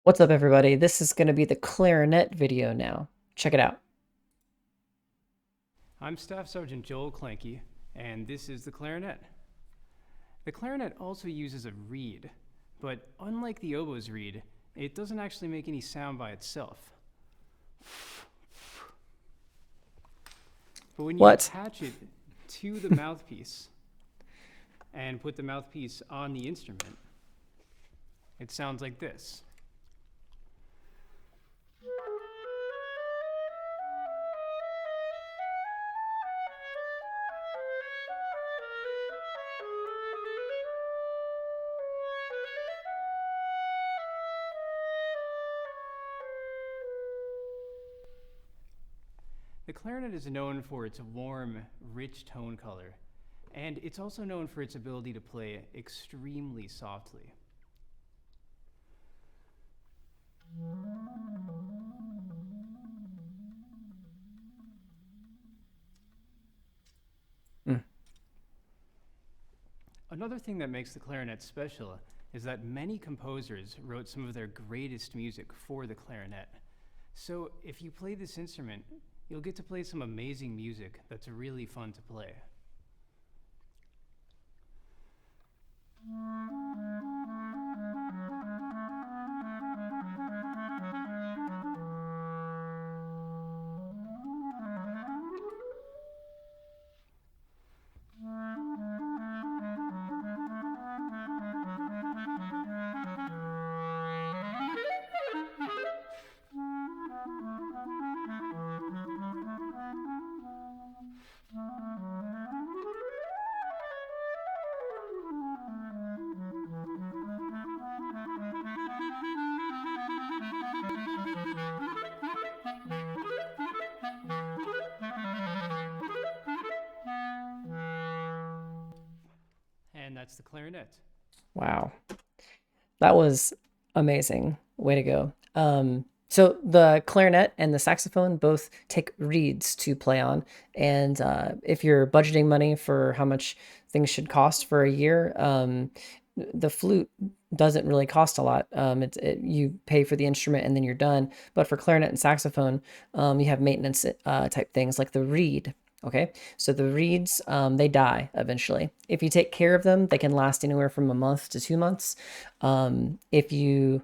What's up, everybody? This is going to be the clarinet video now. Check it out. I'm Staff Sergeant Joel Clanky, and this is the clarinet. The clarinet also uses a reed, but unlike the oboe's reed, it doesn't actually make any sound by itself. But when you What? attach it to the mouthpiece and put the mouthpiece on the instrument, it sounds like this. The clarinet is known for its warm, rich tone color, and it's also known for its ability to play extremely softly. Mm. Another thing that makes the clarinet special is that many composers wrote some of their greatest music for the clarinet. So if you play this instrument, you'll get to play some amazing music that's really fun to play. And that's the clarinet. Wow. That was amazing. Way to go. So the clarinet and the saxophone both take reeds to play on. And if you're budgeting money for how much things should cost for a year, the flute doesn't really cost a lot. You pay for the instrument and then you're done. But for clarinet and saxophone, you have maintenance type things like the reed. Okay, so the reeds, they die eventually. If you take care of them, they can last anywhere from a month to 2 months. If you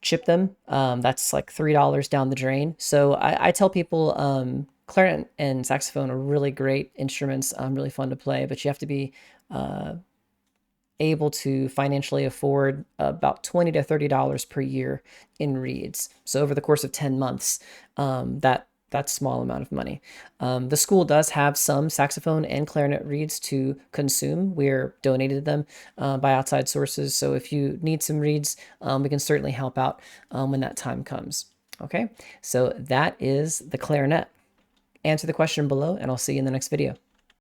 chip them, that's like $3 down the drain. So I tell people clarinet and saxophone are really great instruments, really fun to play, but you have to be able to financially afford about $20 to $30 per year in reeds. So over the course of 10 months, that's small amount of money. The school does have some saxophone and clarinet reeds to consume. We're donated them by outside sources. So if you need some reeds, we can certainly help out when that time comes. Okay, so that is the clarinet. Answer the question below, and I'll see you in the next video.